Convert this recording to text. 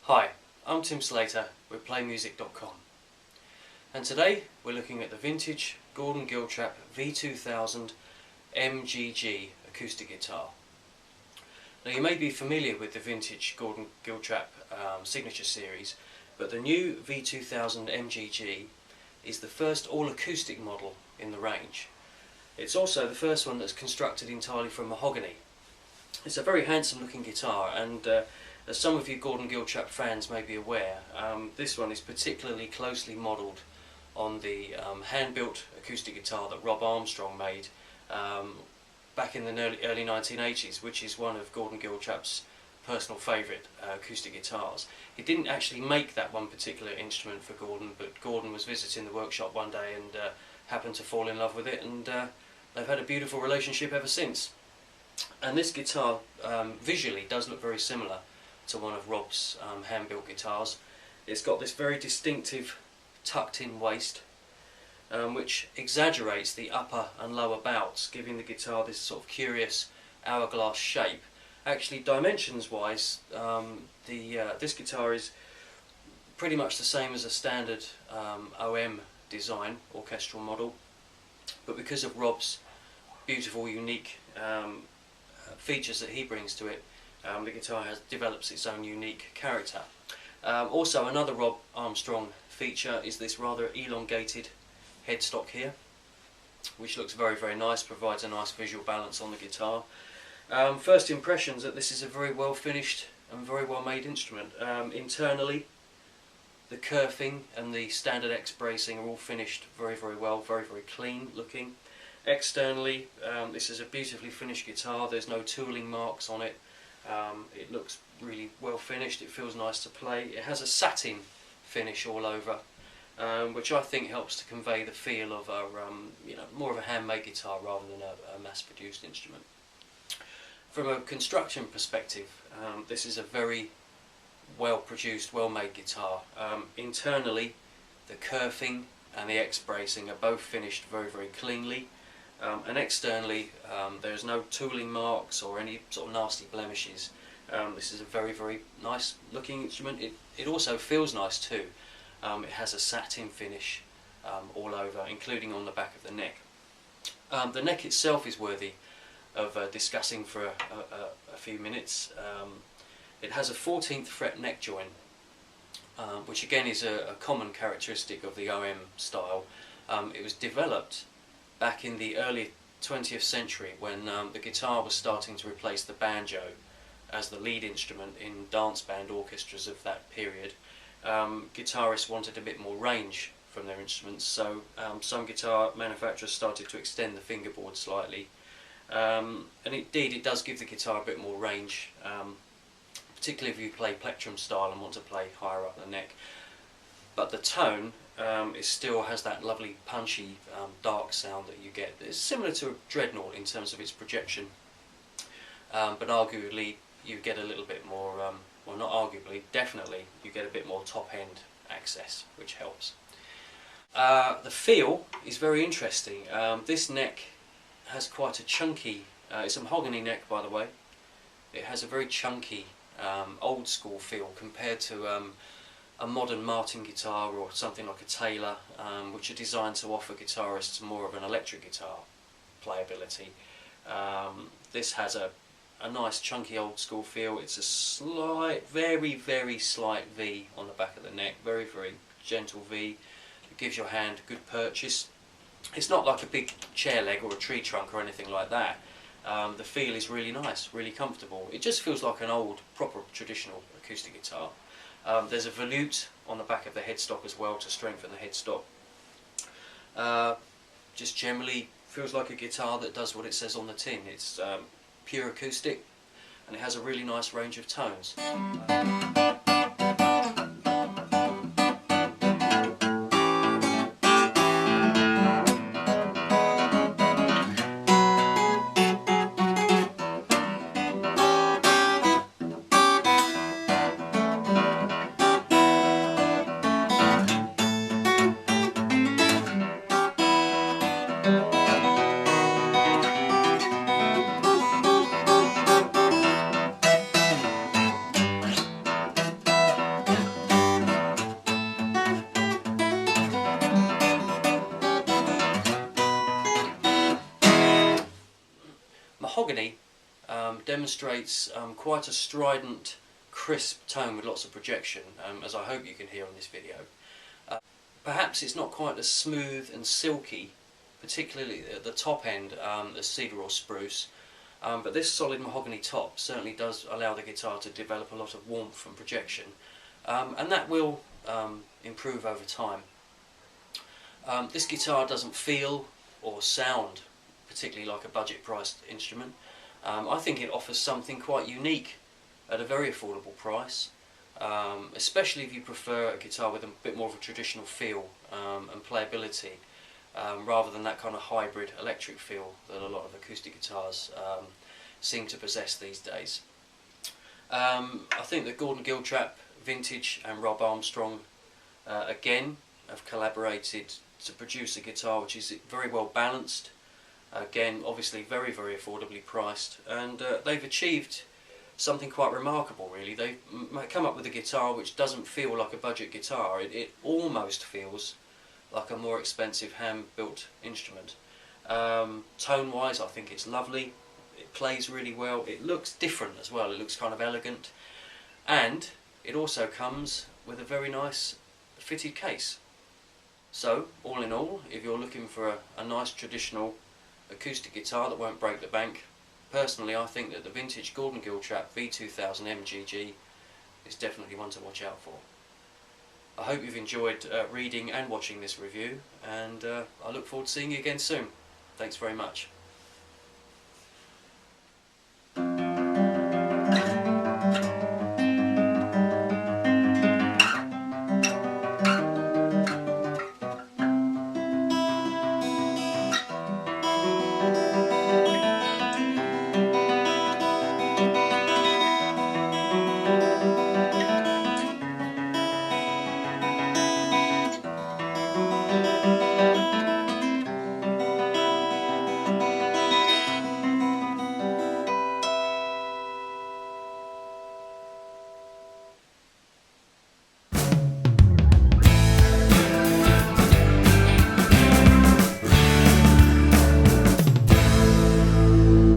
Hi, I'm Tim Slater with Playmusic.com, and today we're looking at the vintage Gordon Giltrap V2000MGG acoustic guitar. Now, you may be familiar with the vintage Gordon Giltrap signature series, but the new V2000MGG is the first all-acoustic model in the range. It's also the first one that's constructed entirely from mahogany. It's a very handsome looking guitar, and as some of you Gordon Giltrap fans may be aware, this one is particularly closely modelled on the hand-built acoustic guitar that Rob Armstrong made back in the early 1980s, which is one of Gordon Giltrap's personal favourite acoustic guitars. He didn't actually make that one particular instrument for Gordon, but Gordon was visiting the workshop one day and happened to fall in love with it, and they've had a beautiful relationship ever since. And this guitar visually does look very similar to one of Rob's hand-built guitars. It's got this very distinctive tucked-in waist, which exaggerates the upper and lower bouts, giving the guitar this sort of curious hourglass shape. Actually, dimensions-wise, this guitar is pretty much the same as a standard OM design, orchestral model, but because of Rob's beautiful, unique features that he brings to it, the guitar develops its own unique character. Also, another Rob Armstrong feature is this rather elongated headstock here, which looks very, very nice, provides a nice visual balance on the guitar. First impressions that this is a very well finished and very well made instrument. Internally, the kerfing and the standard X bracing are all finished very, very well, very, very clean looking. Externally, this is a beautifully finished guitar. There's no tooling marks on it. It looks really well finished. It feels nice to play. It has a satin finish all over, which I think helps to convey the feel of a more of a handmade guitar rather than a mass-produced instrument. From a construction perspective, this is a very well-produced, well-made guitar. Internally, the kerfing and the X bracing are both finished very, very cleanly. And externally, there's no tooling marks or any sort of nasty blemishes. This is a very, very nice looking instrument. It also feels nice too. It has a satin finish all over, including on the back of the neck. The neck itself is worthy of discussing for a few minutes. It has a 14th fret neck joint, which again is a common characteristic of the OM style. It was developed back in the early 20th century when the guitar was starting to replace the banjo as the lead instrument in dance band orchestras of that period. Guitarists wanted a bit more range from their instruments, so some guitar manufacturers started to extend the fingerboard slightly, and indeed it does give the guitar a bit more range, particularly if you play plectrum style and want to play higher up the neck. But the tone it still has that lovely punchy dark sound that you get. It's similar to a dreadnought in terms of its projection, but arguably you get a little bit more, well, not arguably, definitely you get a bit more top end access, which helps. The feel is very interesting. This neck has quite a chunky, it's a mahogany neck by the way. It has a very chunky old school feel compared to a modern Martin guitar or something like a Taylor, which are designed to offer guitarists more of an electric guitar playability. This has a nice chunky old school feel. It's a slight, very, very slight V on the back of the neck, very, very gentle V. It gives your hand good purchase. It's not like a big chair leg or a tree trunk or anything like that. The feel is really nice, really comfortable. It just feels like an old, proper, traditional acoustic guitar. There's a volute on the back of the headstock as well to strengthen the headstock. Just generally feels like a guitar that does what it says on the tin. It's pure acoustic and it has a really nice range of tones. demonstrates quite a strident, crisp tone with lots of projection, as I hope you can hear on this video. Perhaps it's not quite as smooth and silky, particularly at the top end, as cedar or spruce, but this solid mahogany top certainly does allow the guitar to develop a lot of warmth and projection, and that will improve over time. This guitar doesn't feel or sound particularly like a budget priced instrument. I think it offers something quite unique at a very affordable price, especially if you prefer a guitar with a bit more of a traditional feel and playability, rather than that kind of hybrid electric feel that a lot of acoustic guitars seem to possess these days. I think that Gordon Giltrap, Vintage and Rob Armstrong again have collaborated to produce a guitar which is very well balanced, again obviously very affordably priced, and they've achieved something quite remarkable really. They've come up with a guitar which doesn't feel like a budget guitar. It almost feels like a more expensive hand-built instrument. Tone wise I think it's lovely, it plays really well, it looks different as well, it looks kind of elegant, and it also comes with a very nice fitted case. So all in all, if you're looking for a nice traditional acoustic guitar that won't break the bank, personally I think that the vintage Gordon Giltrap V2000MGG is definitely one to watch out for. I hope you've enjoyed reading and watching this review, and I look forward to seeing you again soon. Thanks very much.